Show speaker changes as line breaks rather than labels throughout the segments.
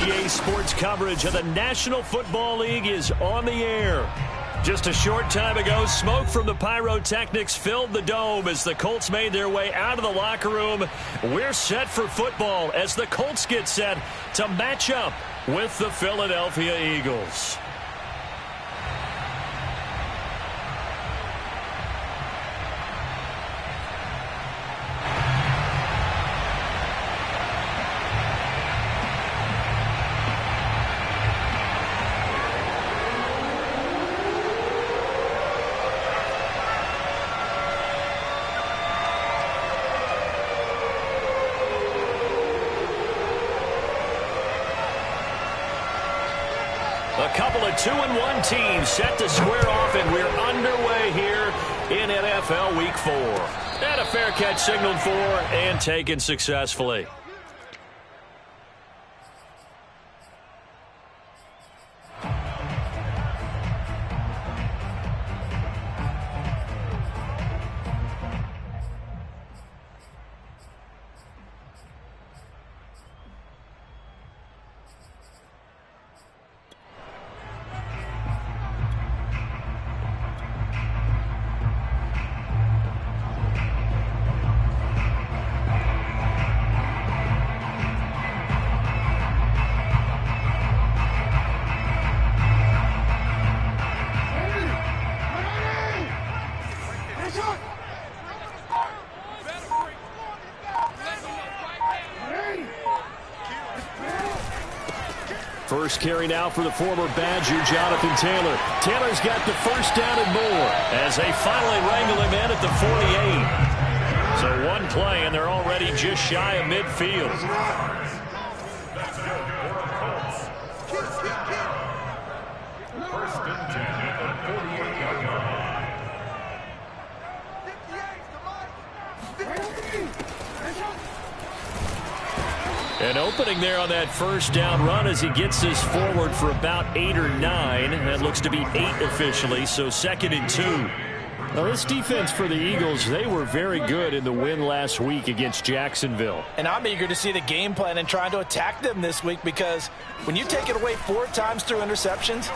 NBA sports coverage of the National Football League is on the air. Just a short time ago, smoke from the pyrotechnics filled the dome as the Colts made their way out of the locker room. We're set for football as the Colts get set to match up with the Philadelphia Eagles. A couple of 2-1 teams set to square off, and we're underway here in NFL Week 4. And a fair catch signaled for and taken successfully. First carry now for the former Badger, Jonathan Taylor. Taylor's got the first down and more as they finally wrangle him in at the 48. So one play, and they're already just shy of midfield. First and 10 at the 48-yard line. An opening there on that first down run as he gets this forward for about 8 or 9. That looks to be 8 officially, so 2nd and 2. Now, this defense for the Eagles, they were very good in the win last week against Jacksonville.
And I'm eager to see the game plan and trying to attack them this week, because when you take it away 4 times through interceptions,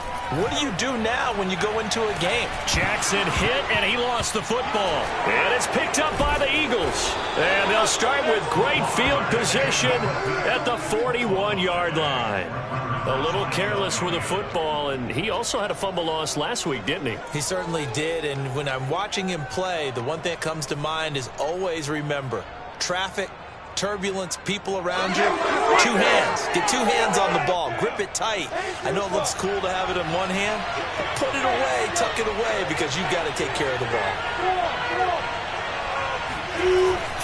what do you do now when you go into a game?
Jackson hit, and he lost the football. And it's picked up by the Eagles. And they'll start with great field position at the 41-yard line. A little careless with the football, and he also had a fumble loss last week, didn't he?
He certainly did, and when I'm watching him play, the one thing that comes to mind is always remember, traffic, turbulence, people around you, 2 hands. Get 2 hands on the ball. Grip it tight. I know it looks cool to have it in one hand, but put it away, tuck it away, because you've got to take care of the ball.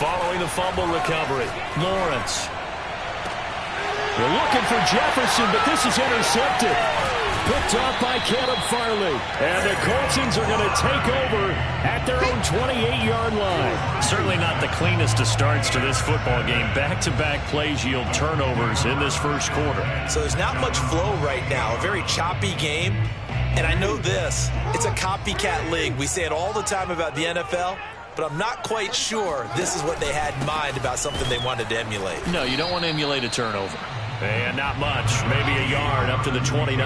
Following the fumble recovery, Lawrence. They're looking for Jefferson, but this is intercepted. Picked up by Caleb Farley. And the Coltsons are going to take over at their own 28-yard line. Certainly not the cleanest of starts to this football game. Back-to-back plays yield turnovers in this first quarter.
So there's not much flow right now. A very choppy game. And I know this. It's a copycat league. We say it all the time about the NFL. But I'm not quite sure this is what they had in mind about something they wanted to emulate.
No, you don't want to emulate a turnover. And not much. Maybe a yard up to the 29.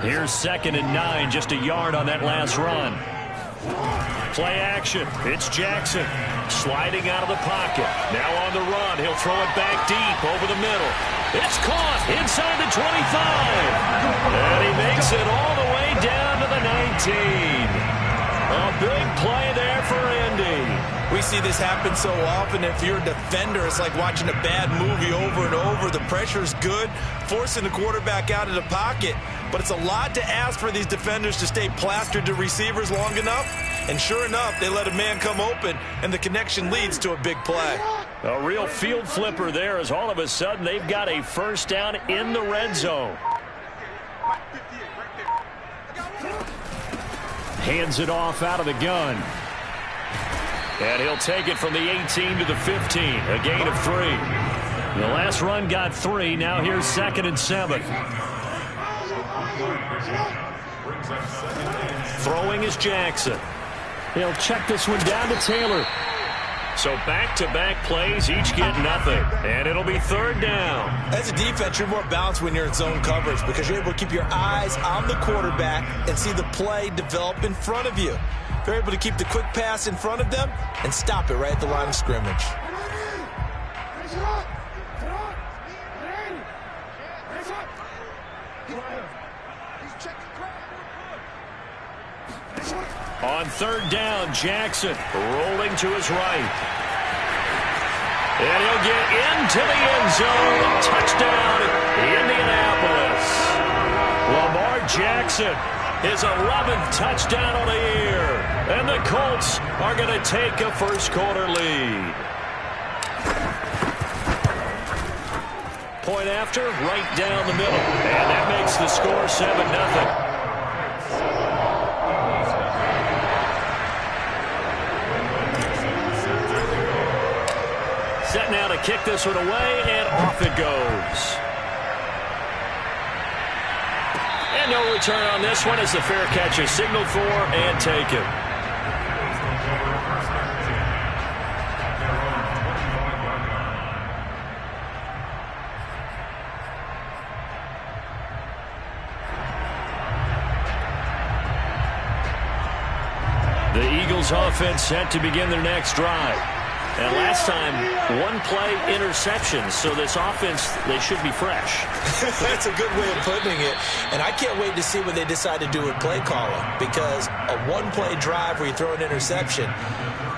Here's 2nd and 9. Just a yard on that last run. Play action. It's Jackson. Sliding out of the pocket. Now on the run. He'll throw it back deep over the middle. It's caught inside the 25. And he makes it all the way down to the 19. A big play there for Andy.
We see this happen so often. If you're a defender, it's like watching a bad movie over and over. The pressure's good, forcing the quarterback out of the pocket. But it's a lot to ask for these defenders to stay plastered to receivers long enough. And sure enough, they let a man come open, and the connection leads to a big play.
A real field flipper there as all of a sudden they've got a first down in the red zone. Hands it off out of the gun. And he'll take it from the 18 to the 15. A gain of 3. The last run got 3. Now here's 2nd and 7. Throwing is Jackson. He'll check this one down to Taylor. So back-to-back plays, each get nothing. And it'll be third down.
As a defense, you're more balanced when you're in zone coverage because you're able to keep your eyes on the quarterback and see the play develop in front of you. They're able to keep the quick pass in front of them and stop it right at the line of scrimmage.
On third down, Jackson rolling to his right. And he'll get into the end zone. Touchdown, Indianapolis. Lamar Jackson, his 11th touchdown on the year. And the Colts are going to take a first-quarter lead. Point after, right down the middle. And that makes the score 7-0. Set now to kick this one away, and off it goes. And no return on this one as the fair catch is signaled for and taken. The Eagles offense set to begin their next drive. And last time, one-play interceptions, so this offense, they should be fresh.
That's a good way of putting it. And I can't wait to see what they decide to do with play calling, because a one-play drive where you throw an interception,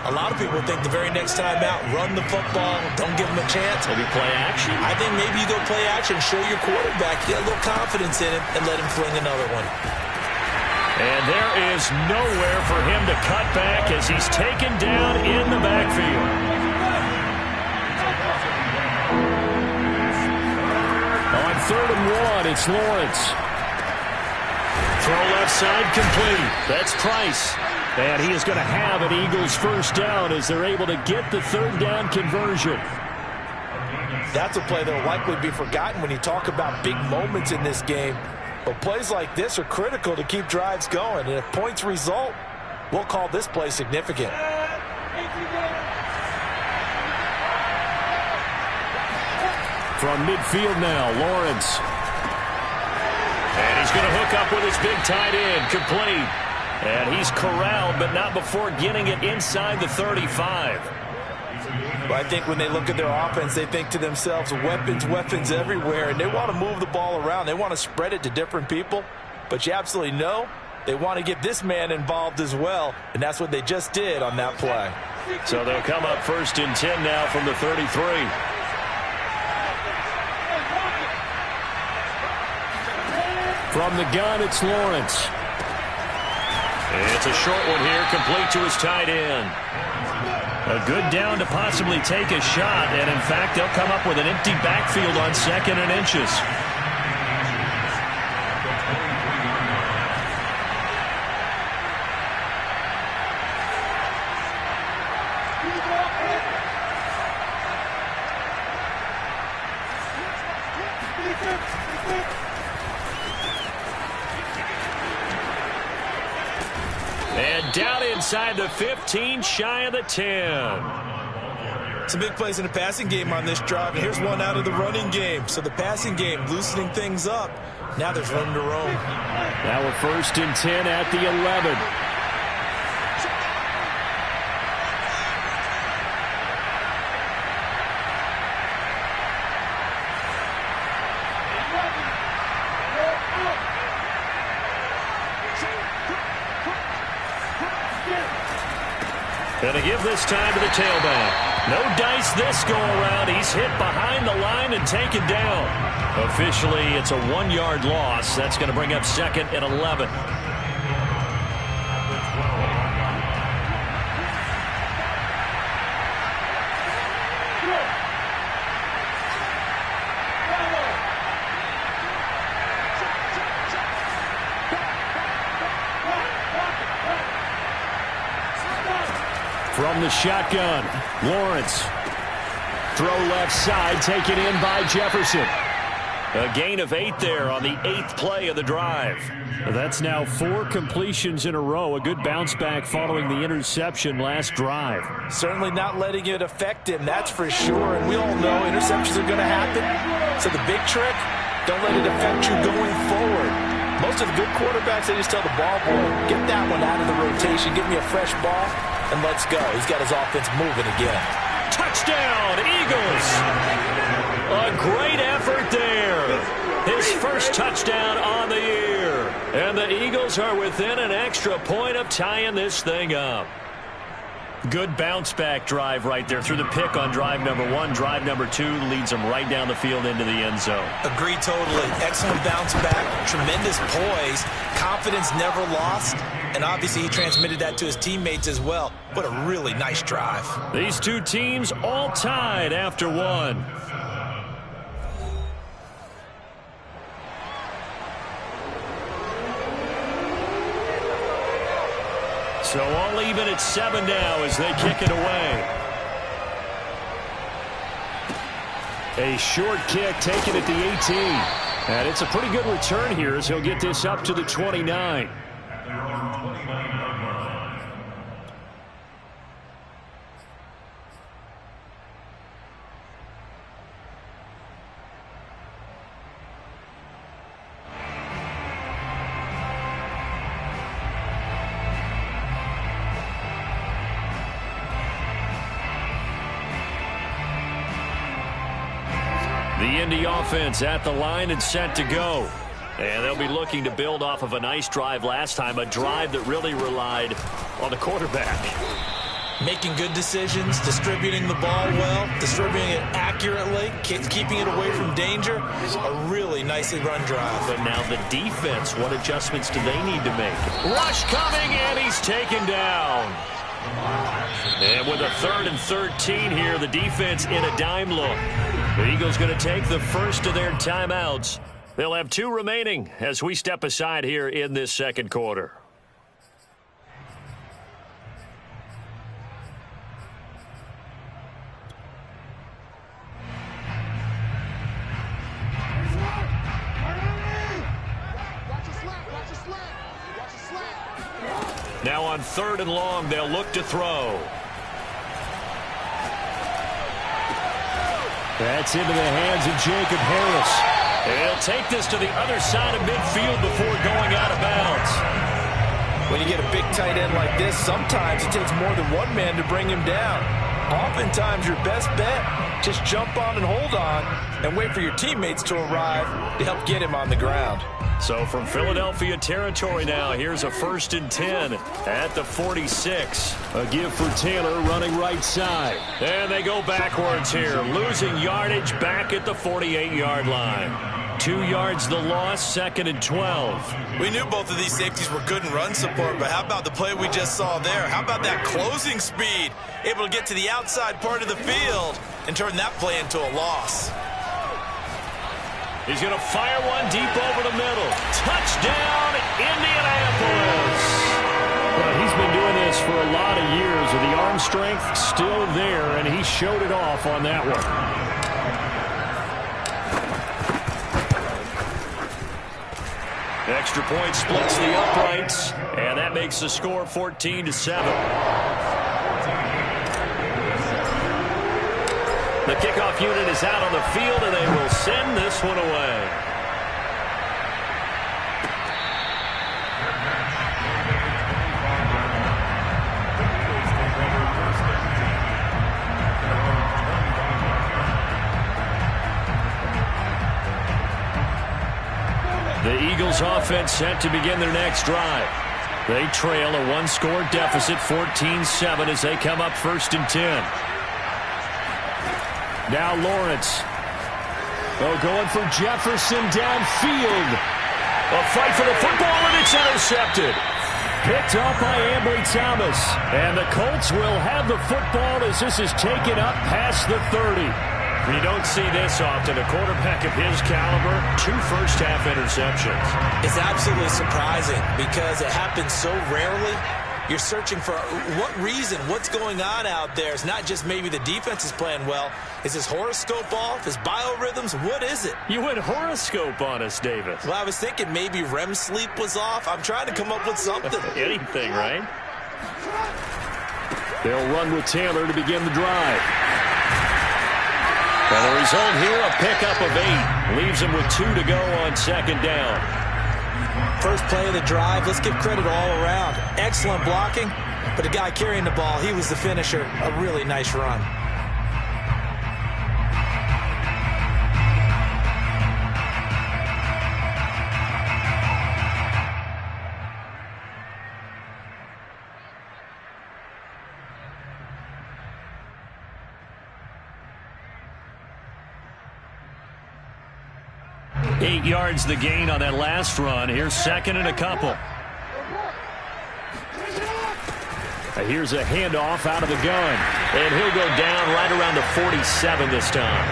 a lot of people think the very next time out, run the football, don't give them a chance.
Maybe play action?
I think maybe you go play action, show your quarterback, get a little confidence in him, and let him fling another one.
And there is nowhere for him to cut back as he's taken down in the backfield. On 3rd and 1, it's Lawrence. Throw left side complete. That's Price. And he is going to have an Eagles first down as they're able to get the third down conversion.
That's a play that will likely be forgotten when you talk about big moments in this game. But plays like this are critical to keep drives going. And if points result, we'll call this play significant.
From midfield now, Lawrence. And he's going to hook up with his big tight end, complete. And he's corralled, but not before getting it inside the 35.
Well, I think when they look at their offense, they think to themselves, weapons, weapons everywhere, and they want to move the ball around. They want to spread it to different people, but you absolutely know they want to get this man involved as well, and that's what they just did on that play.
So they'll come up 1st and 10 now from the 33. From the gun, it's Lawrence. It's a short one here, complete to his tight end. A good down to possibly take a shot, and in fact, they'll come up with an empty backfield on 2nd and inches. And down inside the 15, shy of the 10.
Some big plays in the passing game on this drive. And here's one out of the running game. So the passing game loosening things up. Now there's room to roam.
Now we're 1st and 10 at the 11. Going to give this time to the tailback. No dice this go-around. He's hit behind the line and taken down. Officially, it's a 1-yard loss. That's going to bring up 2nd and 11. From the shotgun, Lawrence. Throw left side, taken in by Jefferson. A gain of 8 there on the 8th play of the drive. That's now 4 completions in a row. A good bounce back following the interception last drive.
Certainly not letting it affect him, that's for sure. And we all know interceptions are going to happen. So the big trick, don't let it affect you going forward. Most of the good quarterbacks, they just tell the ball boy, get that one out of the rotation, give me a fresh ball, and let's go. He's got his offense moving again.
Touchdown, Eagles! A great effort there. His first touchdown on the year. And the Eagles are within an extra point of tying this thing up. Good bounce-back drive right there through the pick on drive number 1. Drive number 2 leads them right down the field into the end zone.
Agree totally. Excellent bounce back, tremendous poise, confidence never lost, and obviously he transmitted that to his teammates as well. What a really nice drive.
These two teams all tied after 1. So all even at 7 now as they kick it away. A short kick taken at the 18. And it's a pretty good return here as he'll get this up to the 29. The Indy offense at the line and set to go. And they'll be looking to build off of a nice drive last time, a drive that really relied on the quarterback.
Making good decisions, distributing the ball well, distributing it accurately, keeping it away from danger. A really nicely run drive.
But now the defense, what adjustments do they need to make? Rush coming, and he's taken down. And with a 3rd and 13 here, the defense in a dime look. The Eagles going to take the first of their timeouts. They'll have 2 remaining as we step aside here in this second quarter. Now on 3rd and long, they'll look to throw. That's into the hands of Jacob Harris. He'll take this to the other side of midfield before going out of bounds.
When you get a big tight end like this, sometimes it takes more than one man to bring him down. Oftentimes, your best bet, just jump on and hold on and wait for your teammates to arrive to help get him on the ground.
So from Philadelphia territory now, here's a 1st and 10 at the 46. A give for Taylor running right side. And they go backwards here, losing yardage back at the 48-yard line. 2 yards the loss, 2nd and 12.
We knew both of these safeties were good in run support, but how about the play we just saw there? How about that closing speed? Able to get to the outside part of the field and turn that play into a loss.
He's going to fire one deep over the middle. Touchdown, Indianapolis! Well, he's been doing this for a lot of years, with the arm strength still there, and he showed it off on that one. Extra point splits the uprights, and that makes the score 14-7. The kickoff unit is out on the field, and they will send this one away. The Eagles offense set to begin their next drive. They trail a 1-score deficit, 14-7, as they come up 1st and 10. Now Lawrence. Oh, going for Jefferson downfield. A fight for the football, and it's intercepted. Picked up by Ambry Thomas. And the Colts will have the football as this is taken up past the 30. You don't see this often. A quarterback of his caliber, 2 first-half interceptions.
It's absolutely surprising because it happens so rarely. You're searching for what reason, what's going on out there. It's not just maybe the defense is playing well. Is his horoscope off? His biorhythms? What is it?
You went horoscope on us, Davis.
Well, I was thinking maybe REM sleep was off. I'm trying to come up with something.
Anything, right? They'll run with Taylor to begin the drive. And the result here, a pickup of 8. Leaves him with 2 to go on second down.
First play of the drive, let's give credit all around. Excellent blocking, but the guy carrying the ball, he was the finisher. A really nice run.
Eight yards the gain on that last run. Here's second and a couple. Here's a handoff out of the gun. And he'll go down right around the 47 this time.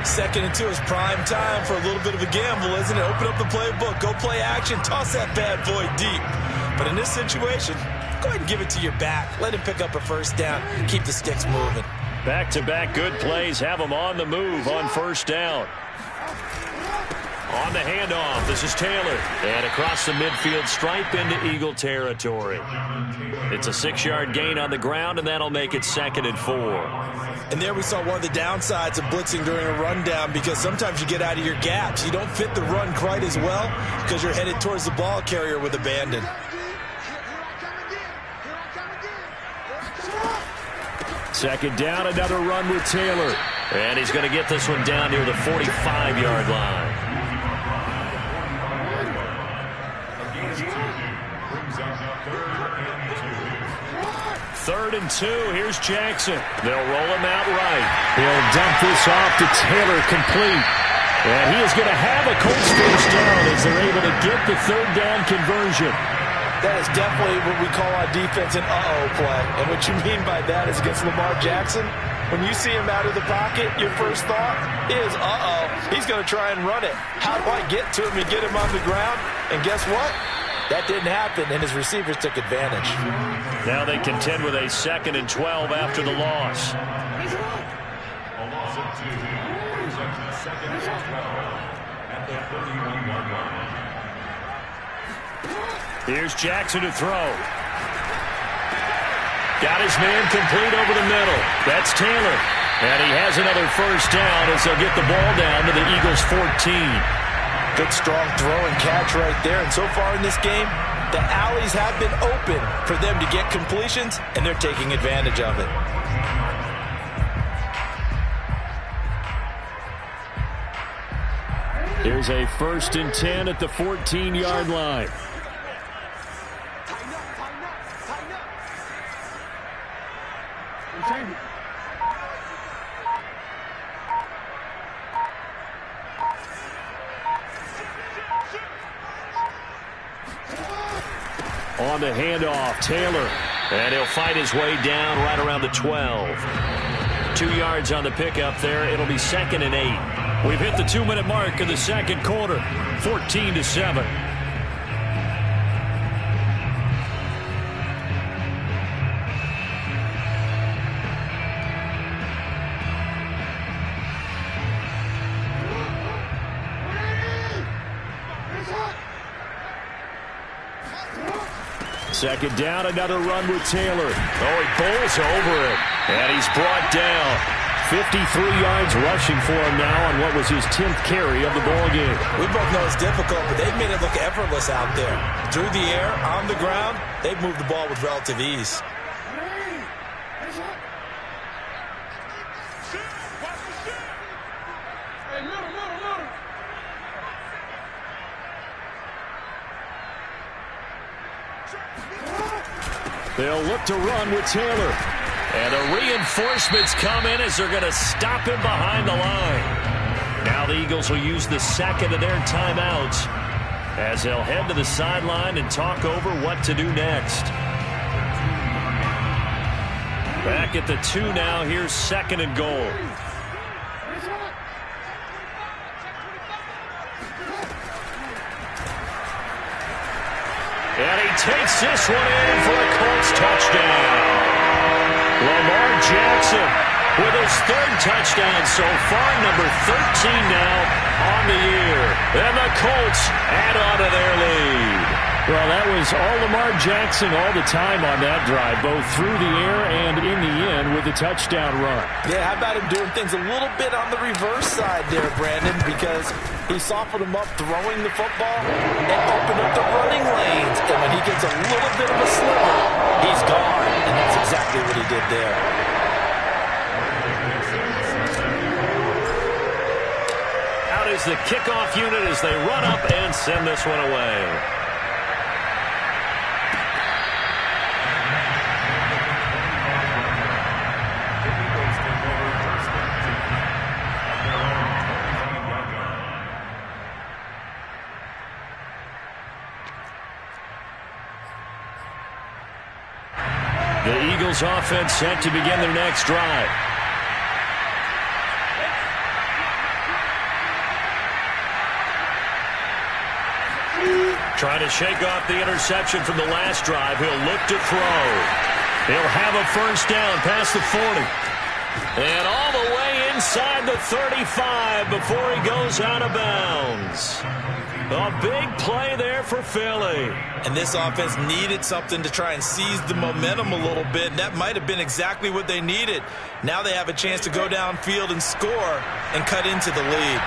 2nd and 2 is prime time for a little bit of a gamble, isn't it? Open up the playbook, go play action, toss that bad boy deep. But in this situation, go ahead and give it to your back. Let him pick up a first down. Keep the sticks moving.
Back-to-back good plays have him on the move on first down. On the handoff, this is Taylor. And across the midfield stripe into Eagle territory. It's a 6-yard gain on the ground, and that'll make it 2nd and 4.
And there we saw one of the downsides of blitzing during a rundown, because sometimes you get out of your gaps. You don't fit the run quite as well because you're headed towards the ball carrier with abandon.
Second down, another run with Taylor. And he's going to get this one down near the 45-yard line. 3rd and 2. Here's Jackson. They'll roll him out right. He'll dump this off to Taylor, complete. And he is going to have a Colts first down as they're able to get the 3rd down conversion.
That is definitely what we call on defense an uh-oh play. And what you mean by that is against Lamar Jackson, when you see him out of the pocket, your first thought is, uh-oh, he's going to try and run it. How do I get to him and get him on the ground? And guess what? That didn't happen, and his receivers took advantage.
Now they contend with a 2nd and 12 after the loss.
A loss of 2. Second and 12 at the 31-yard line.
Here's Jackson to throw. Got his man complete over the middle. That's Taylor. And he has another first down as they'll get the ball down to the Eagles' 14.
Good, strong throw and catch right there. And so far in this game, the alleys have been open for them to get completions, and they're taking advantage of it.
Here's a 1st and 10 at the 14-yard line. On the handoff, Taylor. And he'll fight his way down right around the 12. 2 yards on the pickup there. It'll be 2nd and 8. We've hit the 2-minute mark of the second quarter. 14-7. Second down, another run with Taylor. Oh, he bowls over it. And he's brought down. 53 yards rushing for him now on what was his 10th carry of the ball game.
We both know it's difficult, but they've made it look effortless out there. Through the air, on the ground, they've moved the ball with relative ease.
They'll look to run with Taylor. And the reinforcements come in as they're going to stop him behind the line. Now the Eagles will use the second of their timeouts as they'll head to the sideline and talk over what to do next. Back at the 2 now. Here's 2nd and goal. And he takes this one in for a Colts touchdown. Lamar Jackson with his third touchdown so far, number 13 now on the year. And the Colts add on to their lead.
Well, that was all Lamar Jackson all the time on that drive, both through the air and in the end with the touchdown run.
Yeah, how about him doing things a little bit on the reverse side there, Brandon, because he softened him up throwing the football and opened up the running lanes. And when he gets a little bit of a sliver, he's gone. And that's exactly what he did there.
Out is the kickoff unit as they run up and send this one away. The Eagles offense set to begin their next drive. Trying to shake off the interception from the last drive. He'll look to throw. He'll have a first down past the 40. And all the way inside the 35 before he goes out of bounds. A big play there for Philly.
And this offense needed something to try and seize the momentum a little bit, and that might have been exactly what they needed. Now they have a chance to go downfield and score and cut into the lead.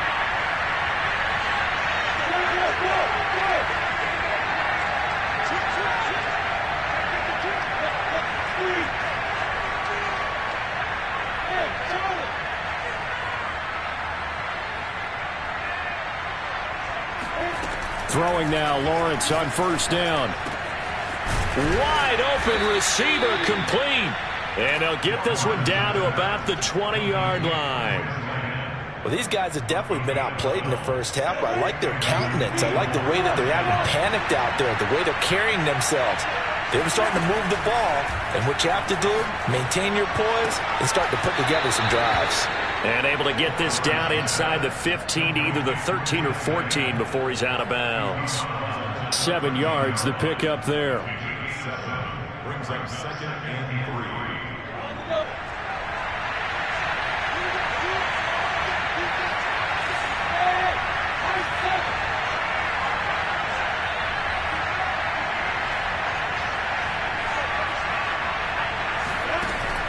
Throwing now, Lawrence on first down.
Wide open receiver complete. And they'll get this one down to about the 20-yard line.
Well, these guys have definitely been outplayed in the first half, but I like their countenance. I like the way that they're having panicked out there, the way they're carrying themselves. They're starting to move the ball, and what you have to do, maintain your poise and start to put together some drives.
And able to get this down inside the 15 to either the 13 or 14 before he's out of bounds.
7 yards, the pickup there.
Brings up 2nd and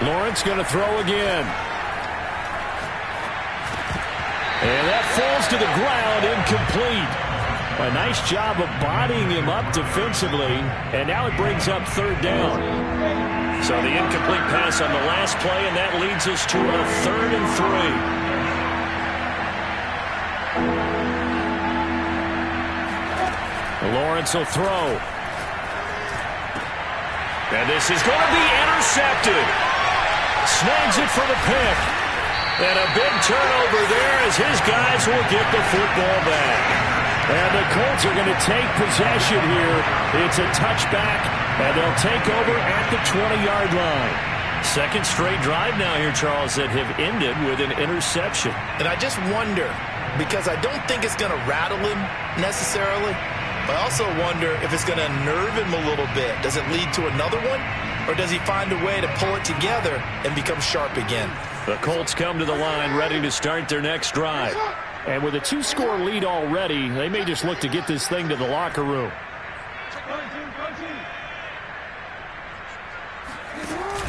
3.
Lawrence going to throw again. And that falls to the ground, incomplete. A nice job of bodying him up defensively, and now it brings up third down.
So the incomplete pass on the last play, and that leads us to a 3rd and 3. Lawrence will throw. And this is going to be intercepted. Snags it for the pick. And a big turnover there as his guys will get the football back.
And the Colts are going to take possession here. It's a touchback, and they'll take over at the 20-yard line.
Second straight drive now here, Charles, that have ended with an interception.
And I just wonder, because I don't think it's going to rattle him necessarily, but I also wonder if it's going to unnerve him a little bit. Does it lead to another one? Or does he find a way to pull it together and become sharp again?
The Colts come to the line ready to start their next drive.
And with a 2-score lead already, they may just look to get this thing to the locker room.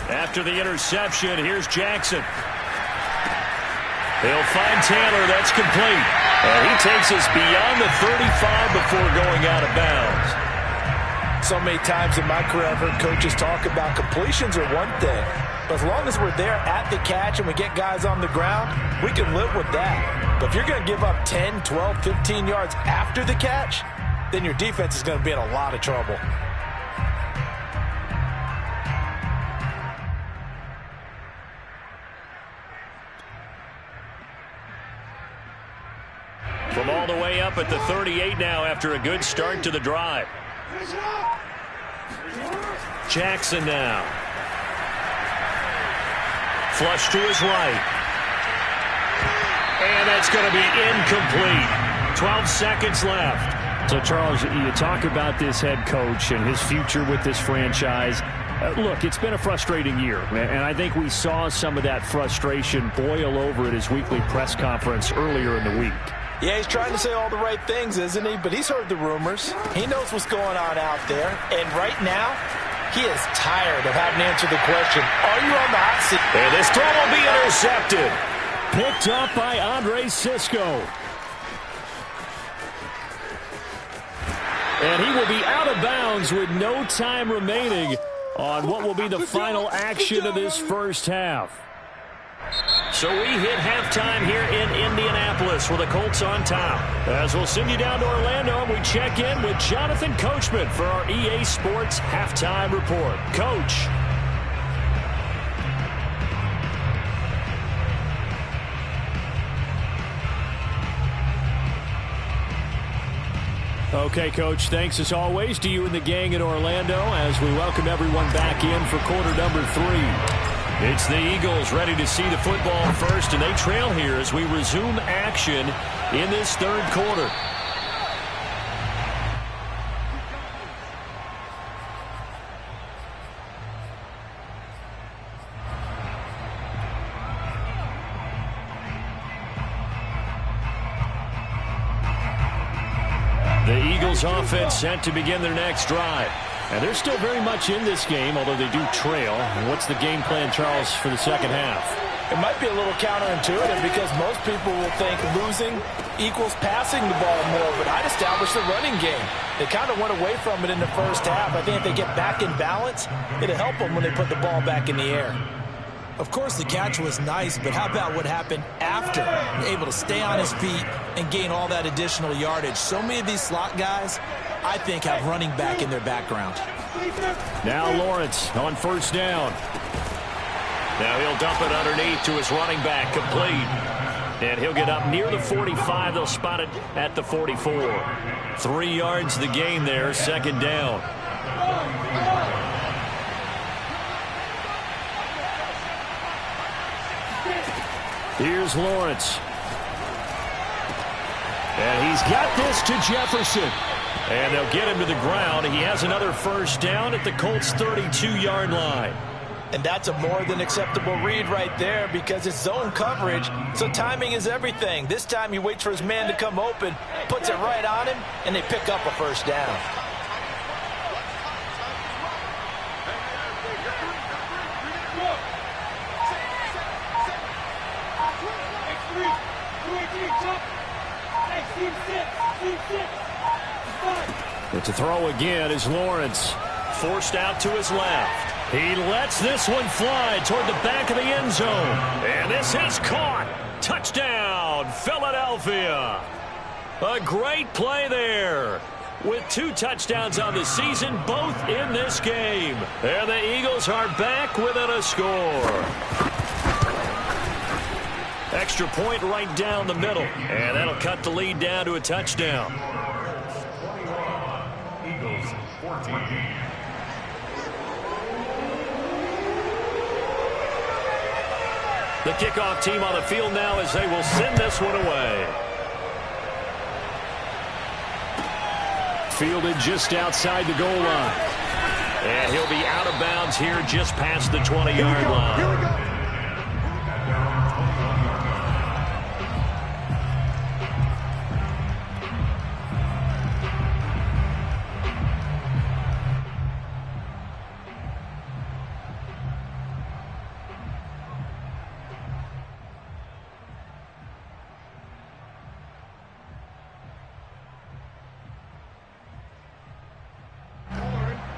After the interception, here's Jackson. He'll find Taylor. That's complete. And he takes us beyond the 35 before going out of bounds.
So many times in my career I've heard coaches talk about completions are one thing. But as long as we're there at the catch and we get guys on the ground, we can live with that. But if you're going to give up 10, 12, 15 yards after the catch, then your defense is going to be in a lot of trouble.
From all the way up at the 38 now after a good start to the drive. Jackson now. Flush to his right. And that's going to be incomplete. 12 seconds left.
So, Charles, you talk about this head coach and his future with this franchise. Look, it's been a frustrating year, and I think we saw some of that frustration boil over at his weekly press conference earlier in the week.
Yeah, he's trying to say all the right things, isn't he? But he's heard the rumors. He knows what's going on out there. And right now, he is tired of having to answer the question, are you on the hot seat?
And this throw will be intercepted.
Picked up by Andre Sisco. And he will be out of bounds with no time remaining on what will be the final action of this first half.
So we hit halftime here in Indianapolis with the Colts on top. As we'll send you down to Orlando, and we check in with Jonathan Coachman for our EA Sports Halftime Report. Coach.
Okay, Coach, thanks as always to you and the gang in Orlando as we welcome everyone back in for quarter number 3.
It's the Eagles ready to see the football first, and they trail here as we resume action in this third quarter. The Eagles offense set to begin their next drive.
And they're still very much in this game, although they do trail. And what's the game plan, Charles, for the second half?
It might be a little counterintuitive because most people will think losing equals passing the ball more, but I'd establish the running game. They kind of went away from it in the first half. I think if they get back in balance, it'll help them when they put the ball back in the air. Of course, the catch was nice, but how about what happened after? Able to stay on his feet and gain all that additional yardage. So many of these slot guys, I think, have running back in their background.
Now Lawrence on first down.
Now he'll dump it underneath to his running back, complete. And he'll get up near the 45. They'll spot it at the 44. 3 yards the gain there, second down.
Here's Lawrence. And he's got this to Jefferson.
And they'll get him to the ground. He has another first down at the Colts' 32-yard line.
And that's a more than acceptable read right there because it's zone coverage, so timing is everything. This time he waits for his man to come open, puts it right on him, and they pick up a first down.
But to throw again is Lawrence.
Forced out to his left. He lets this one fly toward the back of the end zone. And this is caught. Touchdown, Philadelphia. A great play there. With 2 touchdowns on the season, both in this game. And the Eagles are back within a score. Extra point right down the middle. And that'll cut the lead down to a touchdown.
21, Eagles 14.
The kickoff team on the field now as they will send this one away.
Fielded just outside the goal line.
And he'll be out of bounds here just past the 20-yard line.
Here we go.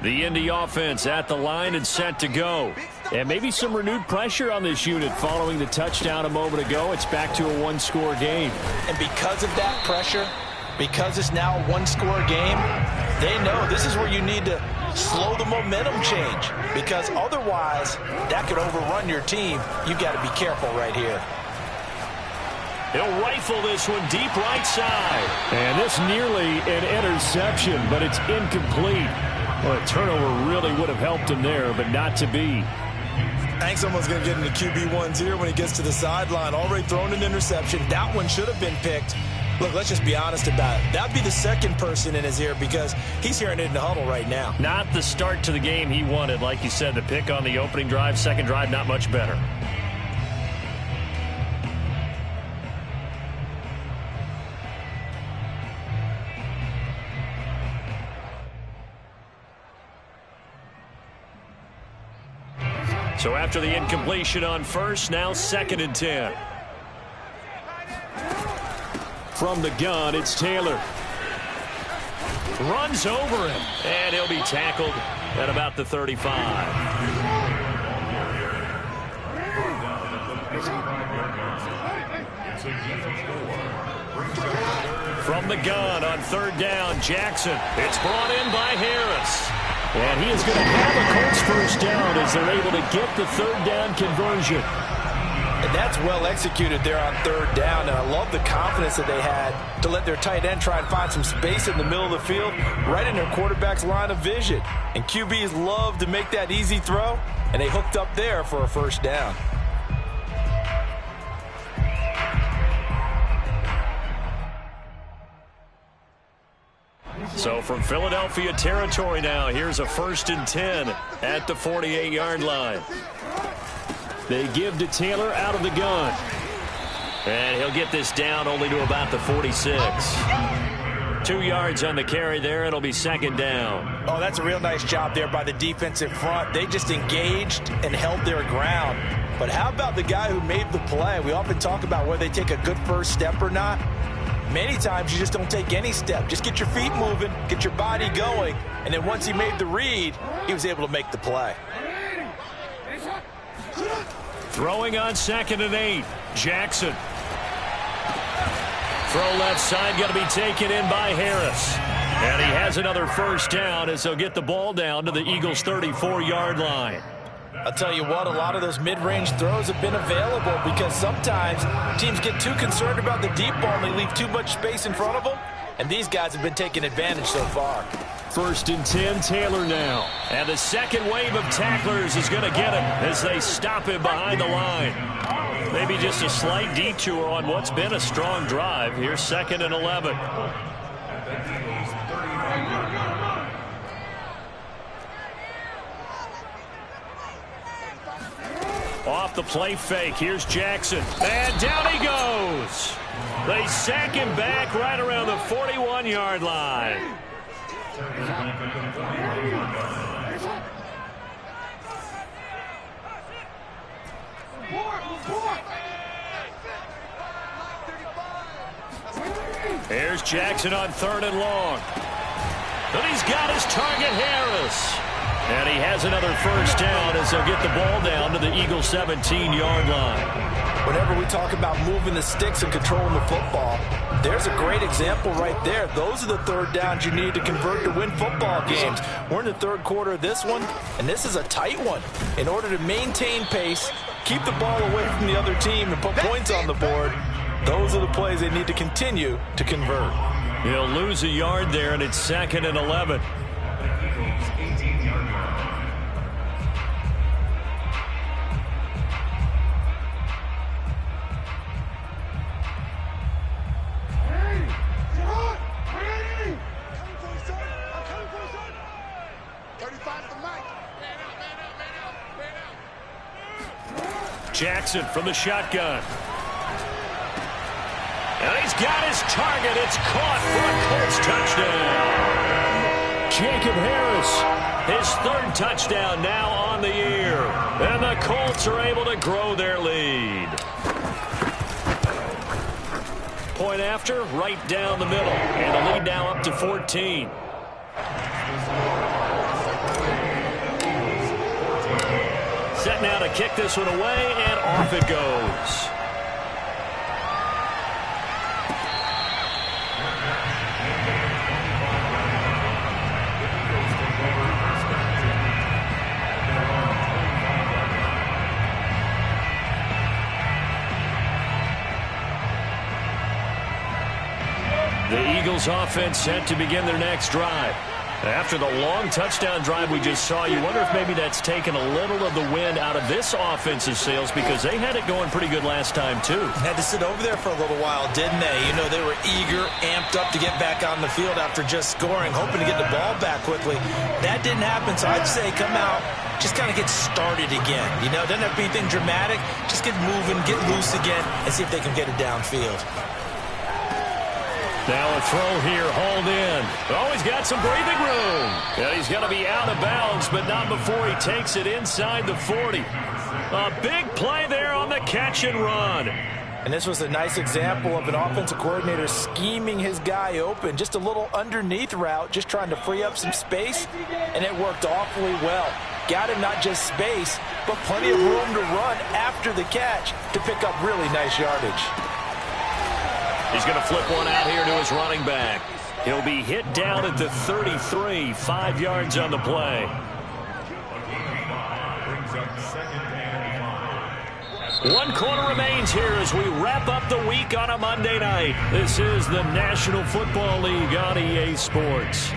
The Indy offense at the line and set to go.
And maybe some renewed pressure on this unit following the touchdown a moment ago. It's back to a one-score game.
And because of that pressure, because it's now a one-score game, they know this is where you need to slow the momentum change. Because otherwise, that could overrun your team. You've got to be careful right here.
He'll rifle this one deep right side.
And this nearly an interception, but it's incomplete. Well, a turnover really would have helped him there, but not to be.
I think someone's going to get into QB1's ear when he gets to the sideline. Already thrown an interception. That one should have been picked. Look, let's just be honest about it. That'd be the second person in his ear because he's hearing it in the huddle right now.
Not the start to the game he wanted. Like you said, the pick on the opening drive, second drive, not much better. So after the incompletion on first, now 2nd and 10. From the gun, it's Taylor. Runs over him, and he'll be tackled at about the 35. From the gun on 3rd down, Jackson. It's brought in by Harris. And he is going to have a Colts first down as they're able to get the 3rd down conversion.
And that's well executed there on 3rd down. And I love the confidence that they had to let their tight end try and find some space in the middle of the field, right in their quarterback's line of vision. And QBs love to make that easy throw, and they hooked up there for a first down.
So from Philadelphia territory now, here's a 1st and 10 at the 48-yard line. They give to Taylor out of the gun. And he'll get this down only to about the 46. 2 yards on the carry there. It'll be 2nd down.
Oh, that's a real nice job there by the defensive front. They just engaged and held their ground. But how about the guy who made the play? We often talk about whether they take a good first step or not. Many times you just don't take any step. Just get your feet moving, get your body going, and then once he made the read, he was able to make the play.
Throwing on 2nd and 8, Jackson. Throw left side, going to be taken in by Harris. And he has another first down as he'll get the ball down to the Eagles' 34-yard line.
I'll tell you what, a lot of those mid-range throws have been available because sometimes teams get too concerned about the deep ball and they leave too much space in front of them, and these guys have been taking advantage so far.
1st and 10, Taylor now. And the second wave of tacklers is going to get him as they stop him behind the line. Maybe just a slight detour on what's been a strong drive. Here's 2nd and 11. Off the play fake, here's Jackson. And down he goes. They sack him back right around the 41-yard line. Here's Jackson on 3rd and long. But he's got his target, Harris. And he has another first down as they'll get the ball down to the Eagles' 17-yard line.
Whenever we talk about moving the sticks and controlling the football, there's a great example right there. Those are the 3rd downs you need to convert to win football games. We're in the 3rd quarter of this one, and this is a tight one. In order to maintain pace, keep the ball away from the other team, and put points on the board, those are the plays they need to continue to convert.
He'll lose a yard there, and it's 2nd and 11. Jackson from the shotgun. And he's got his target. It's caught for a Colts touchdown. Jacob Harris, his 3rd touchdown now on the year. And the Colts are able to grow their lead. Point after, right down the middle. And the lead now up to 14. Set now to kick this one away, and off it goes. The Eagles offense set to begin their next drive. After the long touchdown drive we just saw, you wonder if maybe that's taken a little of the wind out of this offense's sails, because they had it going pretty good last time too.
Had to sit over there for a little while, didn't they? You know, they were eager, amped up to get back on the field after just scoring, hoping to get the ball back quickly. That didn't happen, so I'd say come out, just kind of get started again. You know, doesn't have to be anything dramatic. Just get moving, get loose again, and see if they can get it downfield.
Now a throw here, hauled in. Oh, he's got some breathing room. And he's going to be out of bounds, but not before he takes it inside the 40. A big play there on the catch and run.
And this was a nice example of an offensive coordinator scheming his guy open. Just a little underneath route, just trying to free up some space, and it worked awfully well. Got him not just space, but plenty of room to run after the catch to pick up really nice yardage.
He's going to flip one out here to his running back. He'll be hit down at the 33, 5 yards on the play. One quarter remains here as we wrap up the week on a Monday night. This is the National Football League on EA Sports.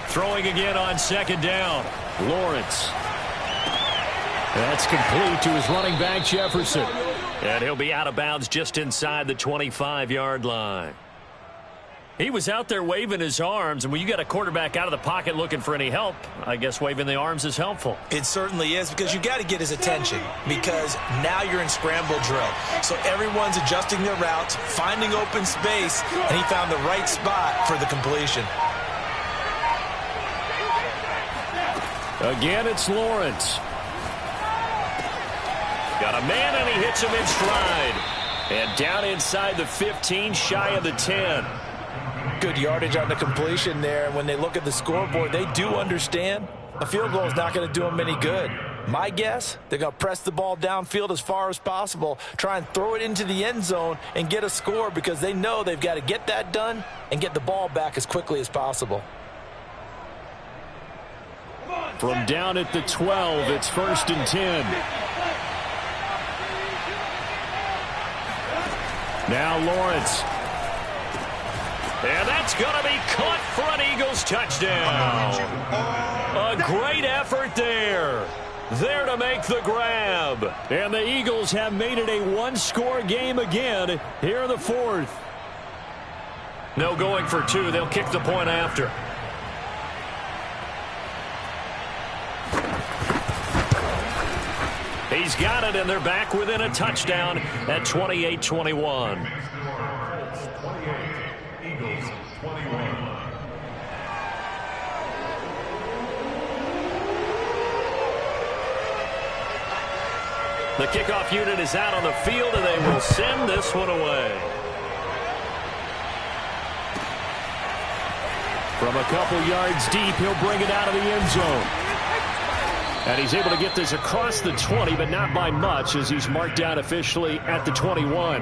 Throwing again on second down. Lawrence. That's complete to his running back, Jefferson. And he'll be out of bounds just inside the 25-yard line. He was out there waving his arms, and when you got a quarterback out of the pocket looking for any help, I guess waving the arms is helpful.
It certainly is, because you got to get his attention, because now you're in scramble drill. So everyone's adjusting their routes, finding open space, and he found the right spot for the completion.
Again, it's Lawrence. Got a man, and he hits him in stride. And down inside the 15, shy of the 10.
Good yardage on the completion there. When they look at the scoreboard, they do understand a field goal is not going to do them any good. My guess, they're going to press the ball downfield as far as possible, try and throw it into the end zone and get a score, because they know they've got to get that done and get the ball back as quickly as possible.
From down at the 12, it's 1st and 10. Now Lawrence. And that's going to be caught for an Eagles touchdown. A great effort there. There to make the grab. And the Eagles have made it a one-score game again here in the 4th. No going for 2. They'll kick the point after. He's got it, and they're back within a touchdown at 28-21.
Eagles 21.
The kickoff unit is out on the field, and they will send this one away. From a couple yards deep, he'll bring it out of the end zone. And he's able to get this across the 20, but not by much, as he's marked down officially at the 21.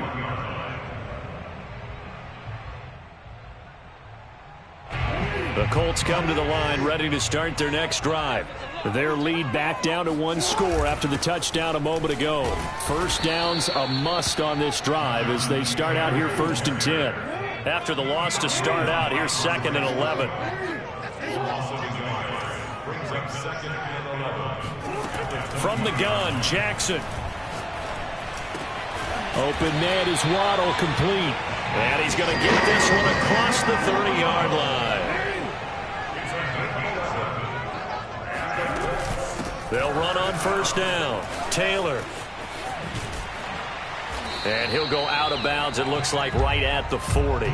The Colts come to the line, ready to start their next drive. Their lead back down to 1 score after the touchdown a moment ago. First down's a must on this drive as they start out here 1st and 10. After the loss to start out, here's 2nd and 11. From the gun, Jackson. Open man is Waddle, complete. And he's going to get this one across the 30-yard line. They'll run on 1st down. Taylor. And he'll go out of bounds, it looks like, right at the 40.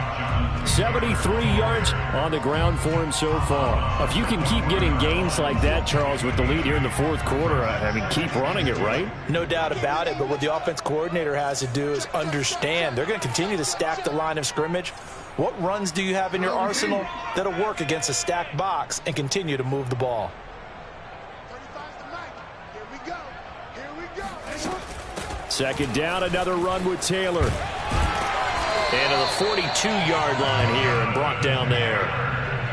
73 yards on the ground for him so far. If you can keep getting gains like that, Charles, with the lead here in the 4th quarter, I mean, keep running it, right?
No doubt about it, but what the offense coordinator has to do is understand. They're going to continue to stack the line of scrimmage. What runs do you have in your arsenal that'll work against a stacked box and continue to move the ball?
Second down, another run with Taylor.
And to the 42-yard line here and brought down there.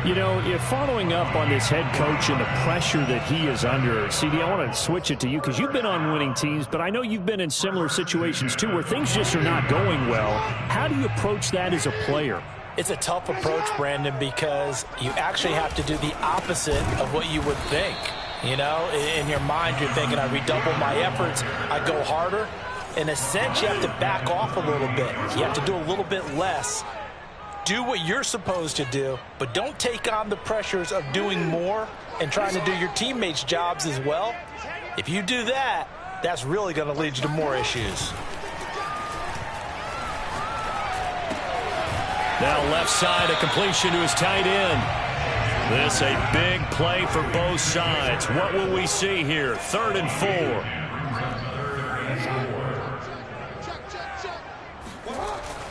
You know, if following up on this head coach and the pressure that he is under, CD, I want to switch it to you because you've been on winning teams, but I know you've been in similar situations too where things just are not going well. How do you approach that as a player?
It's a tough approach, Brandon, because you actually have to do the opposite of what you would think. You know, in your mind, you're thinking, I redouble my efforts, I go harder. In a sense, you have to back off a little bit. You have to do a little bit less. Do what you're supposed to do, but don't take on the pressures of doing more and trying to do your teammates' jobs as well. If you do that, that's really going to lead you to more issues.
Now left side, a completion to his tight end. This a big play for both sides. What will we see here? 3rd and 4.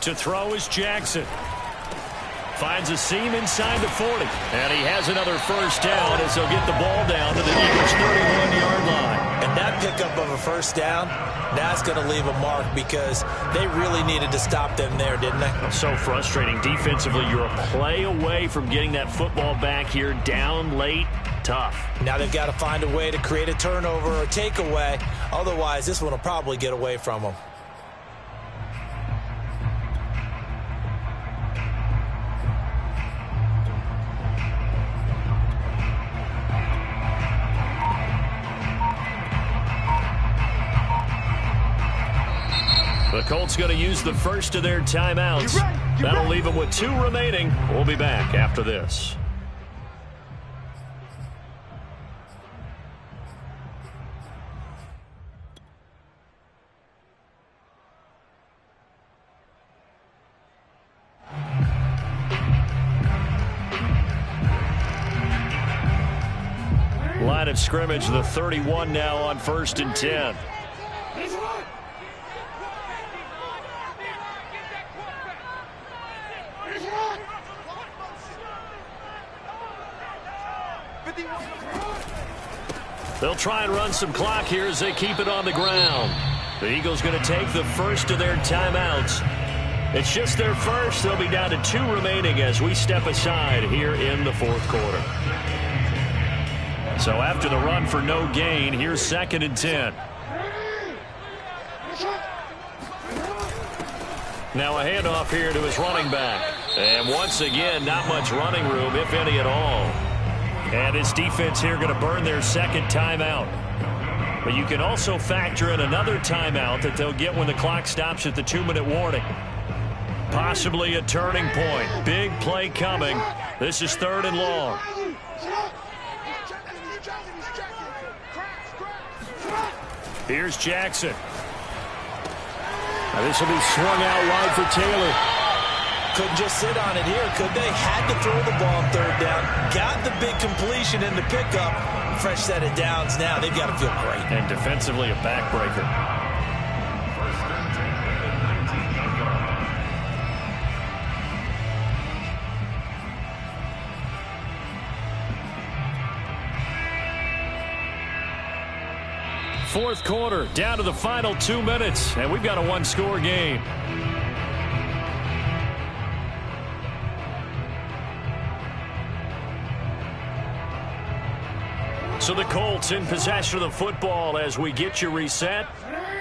To throw is Jackson. Finds a seam inside the 40. And he has another first down as he'll get the ball down to the Eagles' 31-yard line.
And that pickup of a first down, that's going to leave a mark because they really needed to stop them there, didn't they?
So frustrating. Defensively, you're a play away from getting that football back here down late. Tough.
Now they've got to find a way to create a turnover or takeaway. Otherwise, this one will probably get away from them.
The Colts going to use the first of their timeouts. That'll leave them with 2 remaining. We'll be back after this. Line of scrimmage, the 31 now on 1st and 10. They'll try and run some clock here as they keep it on the ground. The Eagles going to take the first of their timeouts. It's just their first. They'll be down to 2 remaining as we step aside here in the 4th quarter. So after the run for no gain, here's 2nd and 10. Now a handoff here to his running back. And once again, not much running room, if any at all. And his defense here going to burn their 2nd timeout. But you can also factor in another timeout that they'll get when the clock stops at the 2-minute warning. Possibly a turning point. Big play coming. This is 3rd and long. Here's Jackson.
Now this will be swung out wide for Taylor.
Couldn't just sit on it here, could they? Had to throw the ball on 3rd down. Got the big completion in the pickup. Fresh set of downs now. They've got to feel great.
And defensively, a backbreaker. Fourth quarter, down to the final 2 minutes, and we've got a 1-score game. So the Colts in possession of the football as we get you reset.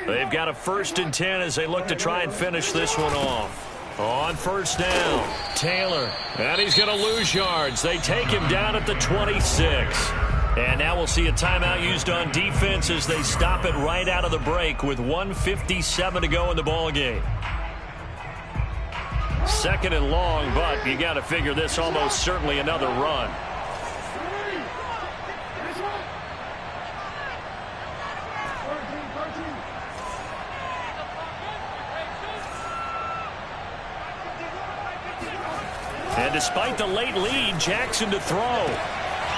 They've got a 1st and 10 as they look to try and finish this one off. On 1st down, Taylor, and he's going to lose yards. They take him down at the 26. And now we'll see a timeout used on defense as they stop it right out of the break with 1:57 to go in the ball game. 2nd and long, but you got to figure this almost certainly another run. And despite the late lead, Jackson to throw.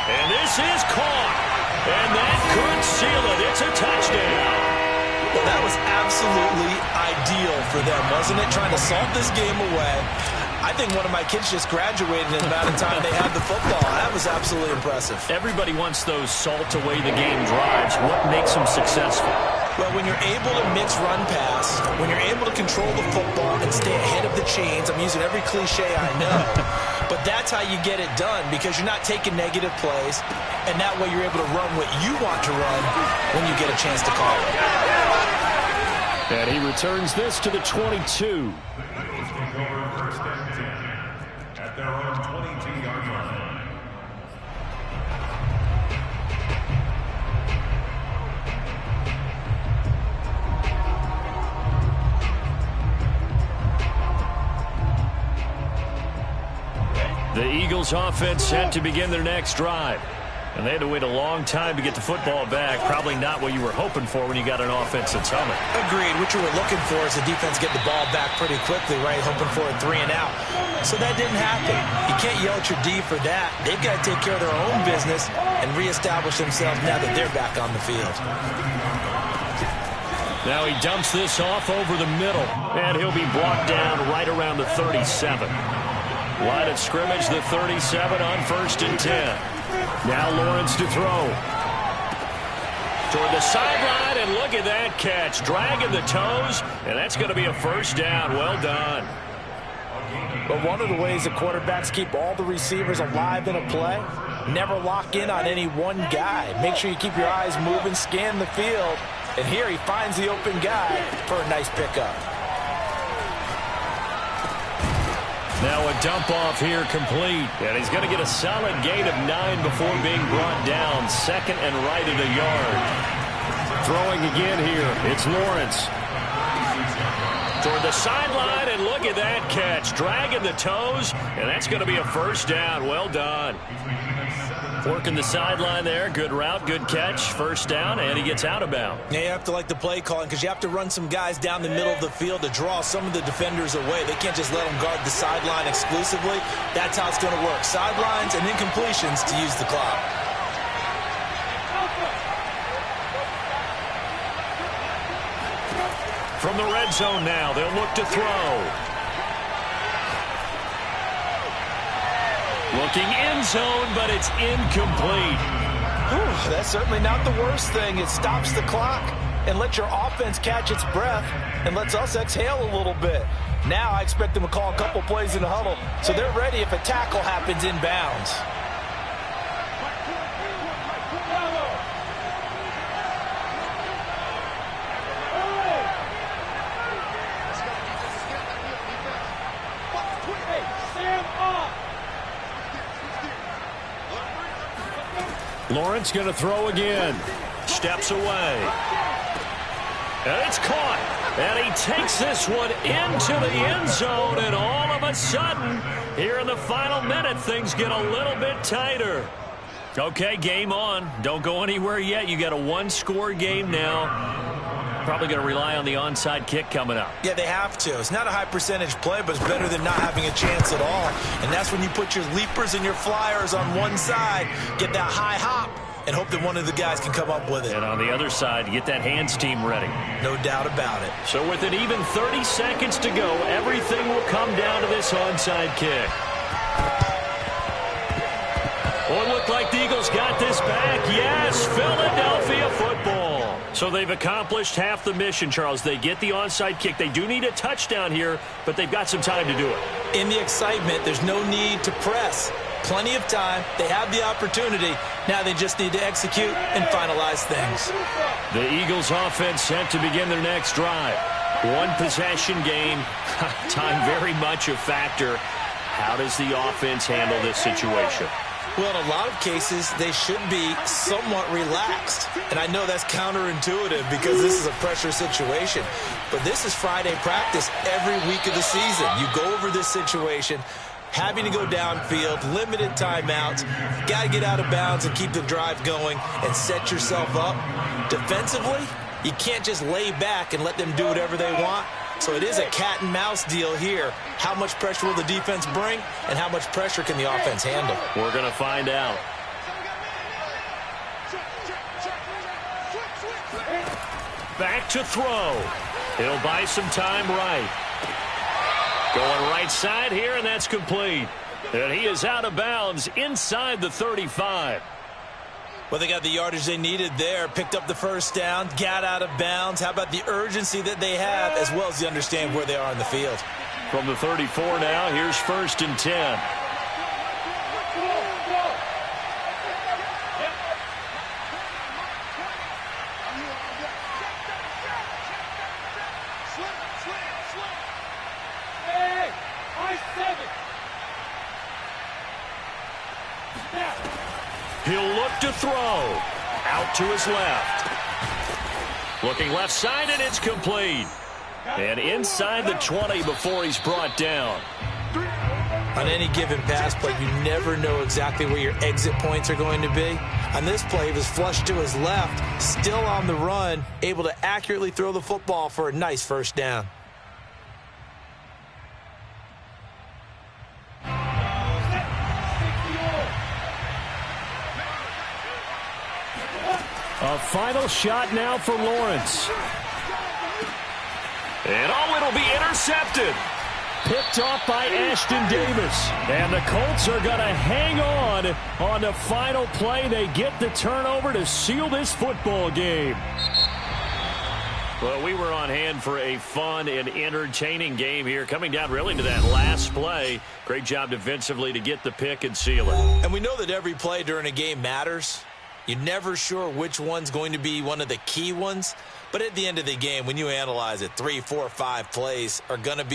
And this is caught. And that could seal it. It's a touchdown.
Well, that was absolutely ideal for them, wasn't it? Trying to salt this game away. I think one of my kids just graduated in the amount of time they had the football. That was absolutely impressive.
Everybody wants those salt away the game drives. What makes them successful?
Well, when you're able to mix run pass, when you're able to control the football and stay ahead of the chains, I'm using every cliche I know, but that's how you get it done because you're not taking negative plays, and that way you're able to run what you want to run when you get a chance to call it.
And he returns this to the 22.
Take over first and 10 at their own 22-yard line.
The Eagles offense set to begin their next drive. And they had to wait a long time to get the football back. Probably not what you were hoping for when you got an offense that's humming.
Agreed. What you were looking for is the defense get the ball back pretty quickly, right? Hoping for a 3 and out. So that didn't happen. You can't yell at your D for that. They've got to take care of their own business and reestablish themselves now that they're back on the field.
Now he dumps this off over the middle. And he'll be brought down right around the 37. Line of scrimmage, the 37 on 1st and 10. Now Lawrence to throw. Toward the sideline, and look at that catch. Dragging the toes, and that's going to be a first down. Well done.
But one of the ways that quarterbacks keep all the receivers alive in a play, never lock in on any one guy. Make sure you keep your eyes moving, scan the field. And here he finds the open guy for a nice pickup.
Now a dump off here complete. And he's going to get a solid gain of 9 before being brought down. 2nd and right at a yard. Throwing again here. It's Lawrence. Toward the sideline, and look at that catch. Dragging the toes, and that's going to be a first down. Well done. Working the sideline there. Good route, good catch. First down, and he gets out of bounds.
Yeah, you have to like the play calling because you have to run some guys down the middle of the field to draw some of the defenders away. They can't just let them guard the sideline exclusively. That's how it's going to work. Sidelines and incompletions to use the clock.
From the red zone now, they'll look to throw. Looking end zone, but it's incomplete.
Whew, that's certainly not the worst thing. It stops the clock and lets your offense catch its breath and lets us exhale a little bit. Now I expect them to call a couple plays in the huddle so they're ready if a tackle happens inbounds.
Lawrence going to throw again. Steps away. And it's caught. And he takes this one into the end zone. And all of a sudden, here in the final minute, things get a little bit tighter. Okay, game on. Don't go anywhere yet. You got a one-score game now. Probably going to rely on the onside kick coming up.
Yeah, they have to. It's not a high percentage play, but it's better than not having a chance at all. And that's when you put your leapers and your flyers on one side, get that high hop, and hope that one of the guys can come up with it.
And on the other side, get that hands team ready.
No doubt about it.
So with it even 30 seconds to go, everything will come down to this onside kick. Oh, it looked like the Eagles got this back. Yes, Philadelphia football. So they've accomplished half the mission, Charles. They get the onside kick. They do need a touchdown here, but they've got some time to do it.
In the excitement, there's no need to press. Plenty of time. They have the opportunity. Now they just need to execute and finalize things.
The Eagles offense set to begin their next drive. One possession game. Time very much a factor. How does the offense handle this situation?
Well, in a lot of cases, they should be somewhat relaxed. And I know that's counterintuitive because this is a pressure situation. But this is Friday practice every week of the season. You go over this situation, having to go downfield, limited timeouts, got to get out of bounds and keep the drive going and set yourself up. Defensively, you can't just lay back and let them do whatever they want. So it is a cat and mouse deal here. How much pressure will the defense bring, and how much pressure can the offense handle?
We're going to find out. Back to throw. He'll buy some time right. Going right side here, and that's complete. And he is out of bounds inside the 35.
Well, they got the yardage they needed there, picked up the first down, got out of bounds. How about the urgency that they have, as well as the understand where they are on the field?
From the 34 now, here's 1st and 10. He'll look to throw. Out to his left. Looking left side, and it's complete. And inside the 20 before he's brought down.
On any given pass play, you never know exactly where your exit points are going to be. On this play, he was flushed to his left, still on the run, able to accurately throw the football for a nice first down.
A final shot now for Lawrence.
And it'll be intercepted.
Picked off by Ashton Davis. And the Colts are going to hang on the final play. They get the turnover to seal this football game.
Well, we were on hand for a fun and entertaining game here. Coming down really to that last play. Great job defensively to get the pick and seal it.
And we know that every play during a game matters. You're never sure which one's going to be one of the key ones. But at the end of the game, when you analyze it, 3, 4, 5 plays are going to be